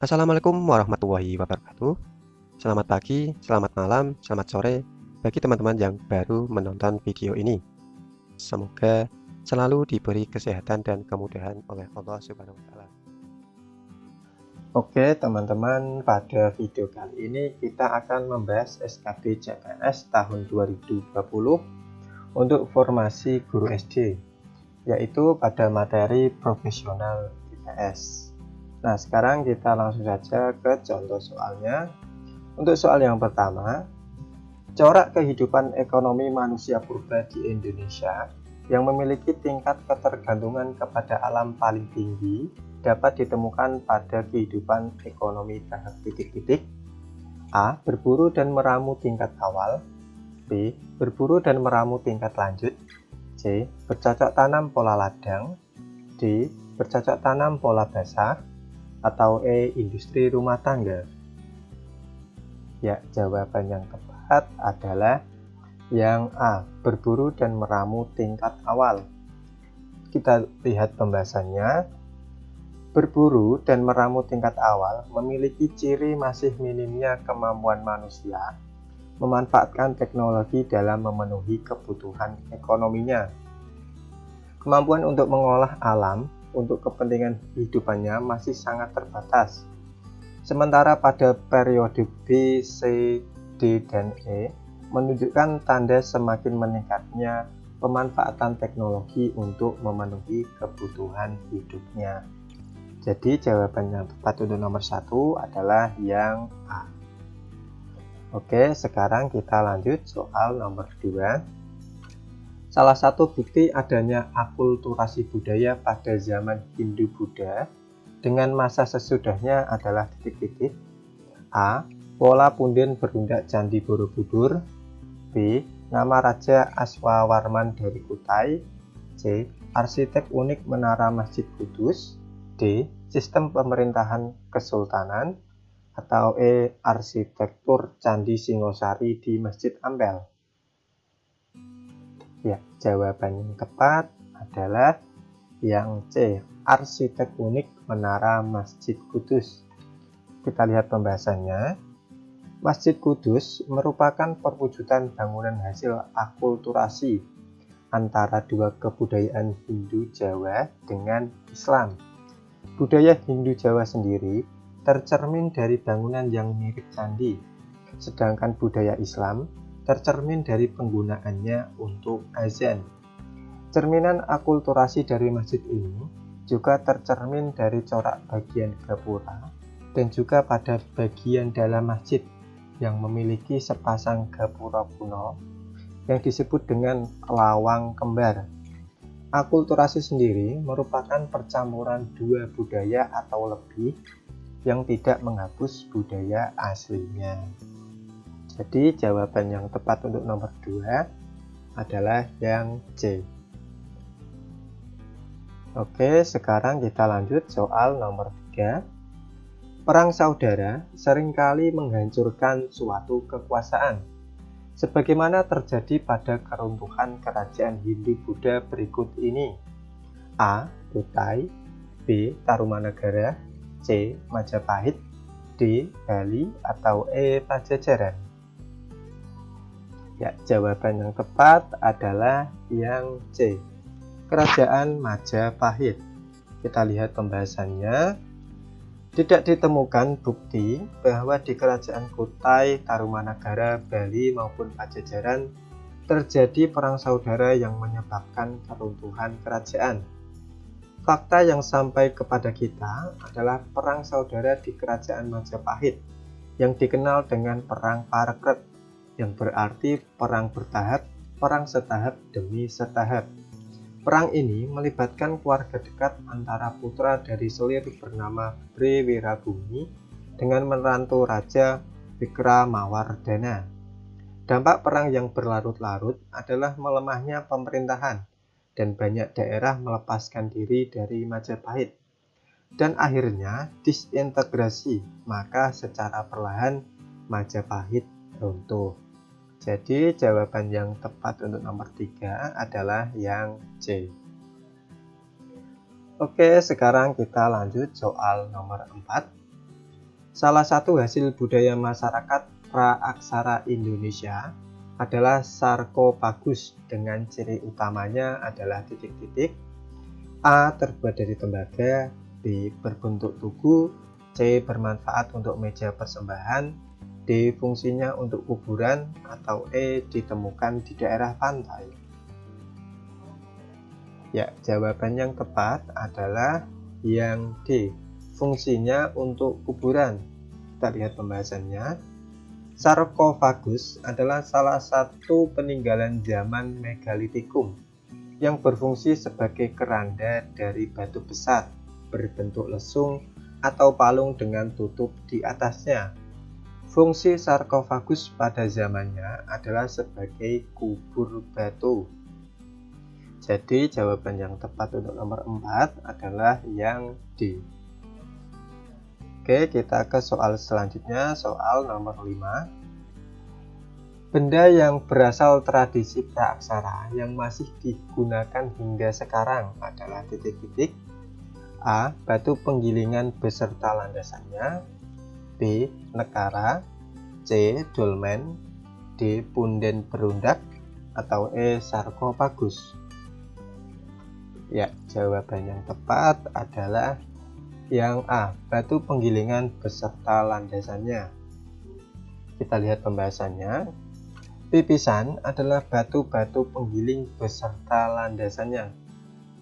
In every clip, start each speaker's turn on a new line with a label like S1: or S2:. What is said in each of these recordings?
S1: Assalamualaikum warahmatullahi wabarakatuh. Selamat pagi, selamat malam, selamat sore bagi teman-teman yang baru menonton video ini. Semoga selalu diberi kesehatan dan kemudahan oleh Allah Subhanahu wa Ta'ala.
S2: Oke teman-teman, pada video kali ini kita akan membahas SKB CPNS tahun 2020 untuk formasi guru SD, yaitu pada materi profesional IPS. Nah, sekarang kita langsung saja ke contoh soalnya. Untuk soal yang pertama, corak kehidupan ekonomi manusia purba di Indonesia yang memiliki tingkat ketergantungan kepada alam paling tinggi dapat ditemukan pada kehidupan ekonomi tahap titik-titik. A. Berburu dan meramu tingkat awal. B. Berburu dan meramu tingkat lanjut. C. Bercocok tanam pola ladang. D. Bercocok tanam pola basah. Atau E. Industri rumah tangga. Ya, jawaban yang tepat adalah yang A. Berburu dan meramu tingkat awal. Kita lihat pembahasannya. Berburu dan meramu tingkat awal memiliki ciri masih minimnya kemampuan manusia memanfaatkan teknologi dalam memenuhi kebutuhan ekonominya. Kemampuan untuk mengolah alam untuk kepentingan hidupannya masih sangat terbatas. Sementara pada periode B, C, D, dan E menunjukkan tanda semakin meningkatnya pemanfaatan teknologi untuk memenuhi kebutuhan hidupnya. Jadi jawaban yang tepat untuk nomor 1 adalah yang A. Oke, sekarang kita lanjut soal nomor 2. Salah satu bukti adanya akulturasi budaya pada zaman Hindu-Buddha dengan masa sesudahnya adalah titik-titik. A. Pola punden berundak Candi Borobudur. B. Nama Raja Aswawarman dari Kutai. C. Arsitek unik Menara Masjid Kudus. D. Sistem pemerintahan kesultanan. Atau E. Arsitektur Candi Singosari di Masjid Ampel. Ya, jawaban yang tepat adalah yang C. Arsitek unik Menara Masjid Kudus. Kita lihat pembahasannya. Masjid Kudus merupakan perwujudan bangunan hasil akulturasi antara dua kebudayaan Hindu Jawa dengan Islam. Budaya Hindu Jawa sendiri tercermin dari bangunan yang mirip candi, sedangkan budaya Islam tercermin dari penggunaannya untuk azan. Cerminan akulturasi dari masjid ini juga tercermin dari corak bagian gapura dan juga pada bagian dalam masjid yang memiliki sepasang gapura kuno yang disebut dengan lawang kembar. Akulturasi sendiri merupakan percampuran dua budaya atau lebih yang tidak menghapus budaya aslinya. Jadi jawaban yang tepat untuk nomor 2 adalah yang C. Oke, sekarang kita lanjut soal nomor 3. Perang saudara seringkali menghancurkan suatu kekuasaan, sebagaimana terjadi pada keruntuhan kerajaan Hindu-Buddha berikut ini. A. Kutai. B. Tarumanagara. C. Majapahit. D. Bali. Atau E. Pajajaran. Ya, jawaban yang tepat adalah yang C. Kerajaan Majapahit. Kita lihat pembahasannya. Tidak ditemukan bukti bahwa di kerajaan Kutai, Tarumanagara, Bali maupun Pajajaran terjadi perang saudara yang menyebabkan keruntuhan kerajaan. Fakta yang sampai kepada kita adalah perang saudara di kerajaan Majapahit yang dikenal dengan perang Parekrut, yang berarti perang bertahap, perang setahap demi setahap. Perang ini melibatkan keluarga dekat antara putra dari selir bernama Bre Wirabumi dengan menantu Raja Wikramawardhana. Dampak perang yang berlarut-larut adalah melemahnya pemerintahan dan banyak daerah melepaskan diri dari Majapahit. Dan akhirnya disintegrasi, maka secara perlahan Majapahit runtuh. Jadi jawaban yang tepat untuk nomor 3 adalah yang C. Oke, sekarang kita lanjut soal nomor 4. Salah satu hasil budaya masyarakat praaksara Indonesia adalah sarkofagus dengan ciri utamanya adalah titik-titik. A. Terbuat dari tembaga, B. Berbentuk tugu, C. Bermanfaat untuk meja persembahan, D. Fungsinya untuk kuburan, atau E. Ditemukan di daerah pantai. Ya, jawaban yang tepat adalah yang D. Fungsinya untuk kuburan. Kita lihat pembahasannya. Sarkofagus adalah salah satu peninggalan zaman megalitikum yang berfungsi sebagai keranda dari batu besar berbentuk lesung atau palung dengan tutup di atasnya. Fungsi sarkofagus pada zamannya adalah sebagai kubur batu. Jadi jawaban yang tepat untuk nomor 4 adalah yang D. Oke, kita ke soal selanjutnya, soal nomor 5. Benda yang berasal tradisi praaksara yang masih digunakan hingga sekarang adalah titik-titik. A. Batu penggilingan beserta landasannya, B. Nekara, C. Dolmen, D. Punden berundak, atau E. Sarkofagus. Ya, jawaban yang tepat adalah yang A. Batu penggilingan beserta landasannya. Kita lihat pembahasannya. Pipisan adalah batu-batu penggiling beserta landasannya.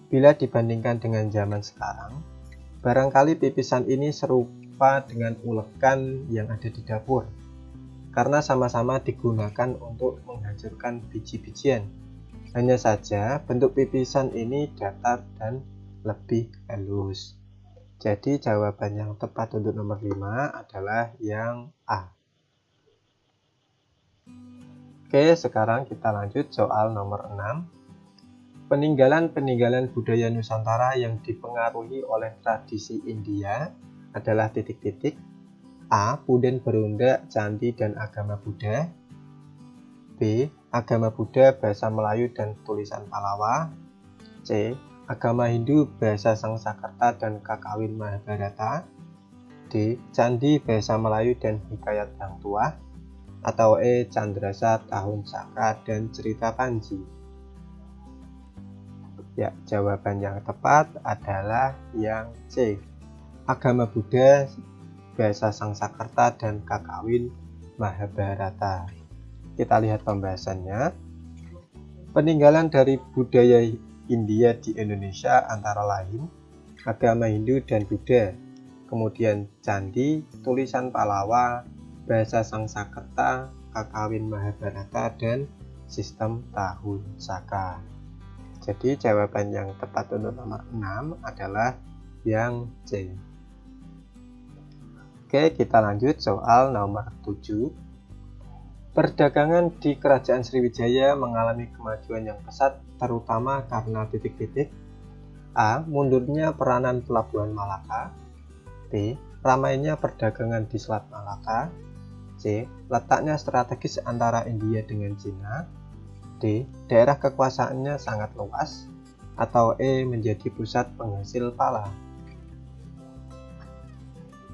S2: Bila dibandingkan dengan zaman sekarang, barangkali pipisan ini serupa dengan ulekan yang ada di dapur, karena sama-sama digunakan untuk menghancurkan biji-bijian. Hanya saja bentuk pipisan ini datar dan lebih halus. Jadi jawaban yang tepat untuk nomor 5 adalah yang A. Oke, sekarang kita lanjut soal nomor 6. Peninggalan-peninggalan budaya Nusantara yang dipengaruhi oleh tradisi India adalah titik-titik. A. Punden berundak, candi dan agama Buddha. B. Agama Buddha, bahasa Melayu dan tulisan Palawa. C. Agama Hindu, bahasa Sangsakerta dan Kakawin Mahabharata. D. Candi, bahasa Melayu dan hikayat Hang Tuah. Atau E. Candrasa, Tahun Saka dan cerita Panji. Ya, jawaban yang tepat adalah yang C. Agama Buddha, bahasa Sangsakerta dan Kakawin Mahabharata. Kita lihat pembahasannya. Peninggalan dari budaya India di Indonesia antara lain agama Hindu dan Buddha, kemudian candi, tulisan Palawa, bahasa Sangsakerta, Kakawin Mahabharata, dan sistem Tahun Saka. Jadi jawaban yang tepat untuk nomor 6 adalah yang C. Oke, kita lanjut soal nomor 7. Perdagangan di Kerajaan Sriwijaya mengalami kemajuan yang pesat terutama karena titik-titik. A. Mundurnya peranan Pelabuhan Malaka. B. Ramainya perdagangan di Selat Malaka. C. Letaknya strategis antara India dengan Cina. D. Daerah kekuasaannya sangat luas. Atau E. Menjadi pusat penghasil pala.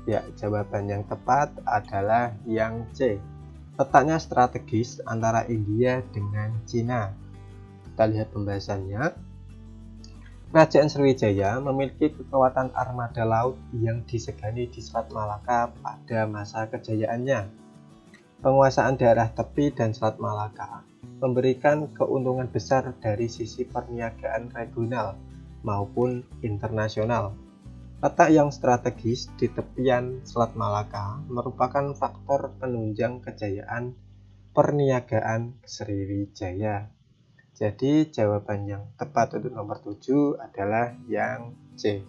S2: Ya, jawaban yang tepat adalah yang C. Letaknya strategis antara India dengan Cina. Kita lihat pembahasannya. Kerajaan Sriwijaya memiliki kekuatan armada laut yang disegani di Selat Malaka pada masa kejayaannya. Penguasaan daerah tepi dan Selat Malaka memberikan keuntungan besar dari sisi perniagaan regional maupun internasional. Letak yang strategis di tepian Selat Malaka merupakan faktor penunjang kejayaan perniagaan Sriwijaya. Jadi jawaban yang tepat untuk nomor 7 adalah yang C.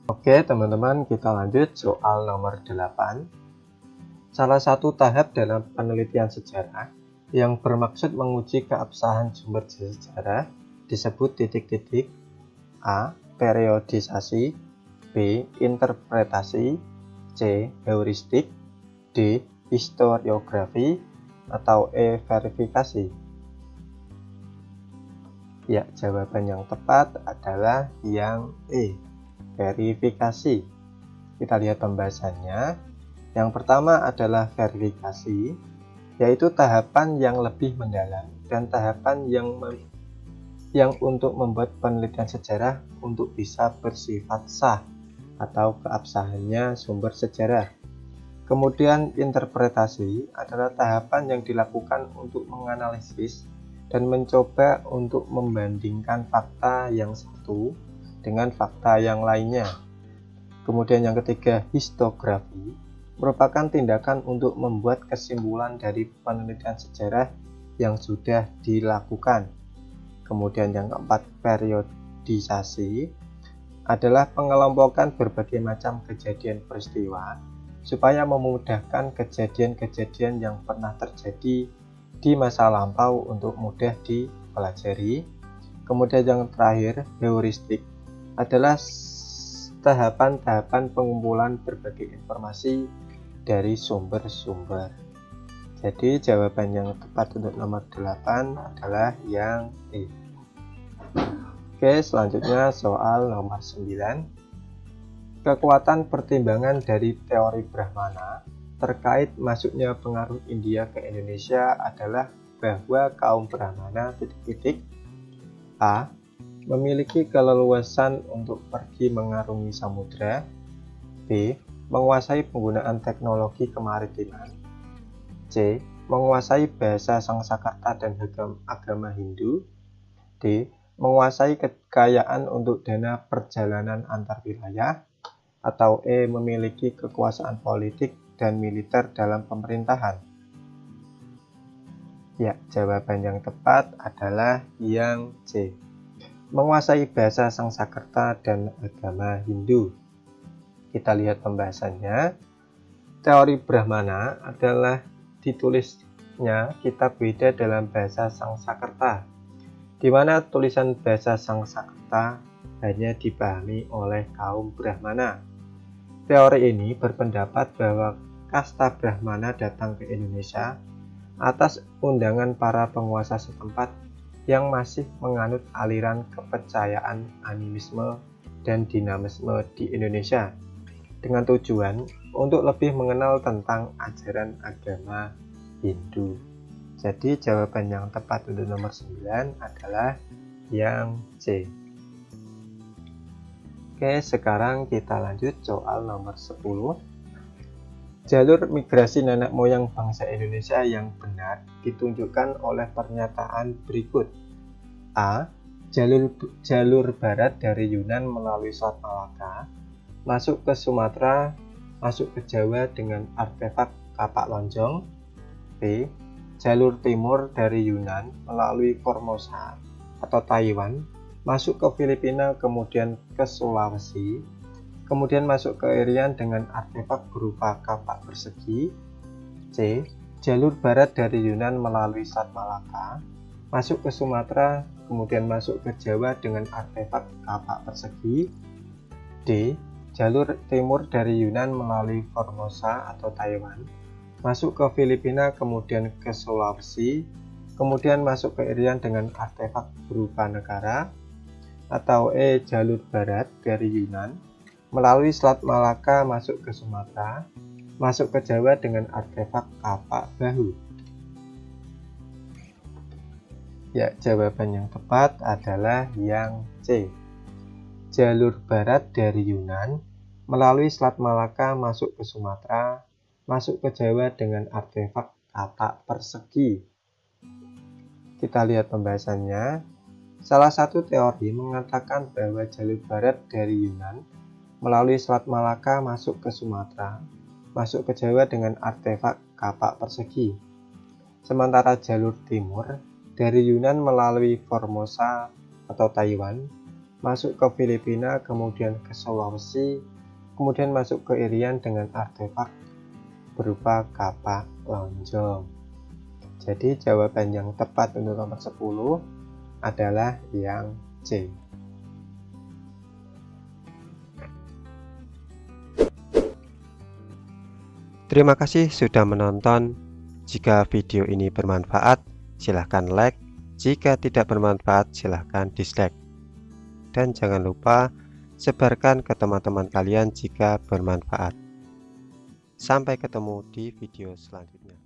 S2: Oke teman-teman, kita lanjut soal nomor 8. Salah satu tahap dalam penelitian sejarah yang bermaksud menguji keabsahan sumber sejarah disebut titik-titik. A. Periodisasi, B. Interpretasi, C. Heuristik, D. Historiografi, atau E. Verifikasi. Ya, jawaban yang tepat adalah yang E. verifikasi. Kita lihat pembahasannya. Yang pertama adalah verifikasi, yaitu tahapan yang lebih mendalam dan tahapan yang untuk membuat penelitian sejarah untuk bisa bersifat sah atau keabsahannya sumber sejarah. Kemudian interpretasi adalah tahapan yang dilakukan untuk menganalisis dan mencoba untuk membandingkan fakta yang satu dengan fakta yang lainnya. Kemudian yang ketiga, histografi merupakan tindakan untuk membuat kesimpulan dari penelitian sejarah yang sudah dilakukan. Kemudian yang keempat, periodisasi adalah pengelompokan berbagai macam kejadian peristiwa supaya memudahkan kejadian-kejadian yang pernah terjadi di masa lampau untuk mudah dipelajari. Kemudian yang terakhir, heuristik adalah tahapan-tahapan pengumpulan berbagai informasi dari sumber-sumber. Jadi jawaban yang tepat untuk nomor 8 adalah yang E. Oke, selanjutnya soal nomor 9. Kekuatan pertimbangan dari teori Brahmana terkait masuknya pengaruh India ke Indonesia adalah bahwa kaum Brahmana A. memiliki keleluasan untuk pergi mengarungi samudra. B. menguasai penggunaan teknologi kemaritiman. C. menguasai bahasa Sangskrita dan agama Hindu. D. menguasai kekayaan untuk dana perjalanan antar wilayah. Atau E. memiliki kekuasaan politik dan militer dalam pemerintahan. Ya, jawaban yang tepat adalah yang C. menguasai bahasa Sangskrita dan agama Hindu. Kita lihat pembahasannya. Teori Brahmana adalah ditulisnya kitab Weda dalam bahasa Sangskrita, di mana tulisan bahasa Sangskrita hanya dipahami oleh kaum Brahmana. Teori ini berpendapat bahwa kasta Brahmana datang ke Indonesia atas undangan para penguasa setempat yang masih menganut aliran kepercayaan animisme dan dinamisme di Indonesia, dengan tujuan untuk lebih mengenal tentang ajaran agama Hindu. Jadi jawaban yang tepat untuk nomor 9 adalah yang C. Oke, sekarang kita lanjut soal nomor 10. Jalur migrasi nenek moyang bangsa Indonesia yang benar ditunjukkan oleh pernyataan berikut. A. Jalur barat dari Yunan melalui Selat Malaka, masuk ke Sumatera, masuk ke Jawa dengan artefak kapak lonjong. B. Jalur timur dari Yunan melalui Formosa atau Taiwan, masuk ke Filipina, kemudian ke Sulawesi, kemudian masuk ke Irian dengan artefak berupa kapak persegi. C. Jalur barat dari Yunan melalui Selat Malaka, masuk ke Sumatera, kemudian masuk ke Jawa dengan artefak kapak persegi. D. Jalur timur dari Yunan melalui Formosa atau Taiwan, masuk ke Filipina, kemudian ke Sulawesi, kemudian masuk ke Irian dengan artefak berupa negara. Atau E. Jalur barat dari Yunan melalui Selat Malaka, masuk ke Sumatera, masuk ke Jawa dengan artefak kapak bahu. Ya, jawaban yang tepat adalah yang C. Jalur barat dari Yunan melalui Selat Malaka, masuk ke Sumatera, masuk ke Jawa dengan artefak kapak persegi. Kita lihat pembahasannya. Salah satu teori mengatakan bahwa jalur barat dari Yunan melalui Selat Malaka masuk ke Sumatera, masuk ke Jawa dengan artefak kapak persegi. Sementara jalur timur dari Yunan melalui Formosa atau Taiwan, masuk ke Filipina, kemudian ke Sulawesi, kemudian masuk ke Irian dengan artefak berupa kapak lonjong. Jadi jawaban yang tepat untuk nomor 10 adalah yang C.
S1: Terima kasih sudah menonton. Jika video ini bermanfaat, silahkan like. Jika tidak bermanfaat, silahkan dislike. Dan jangan lupa sebarkan ke teman-teman kalian jika bermanfaat. Sampai ketemu di video selanjutnya.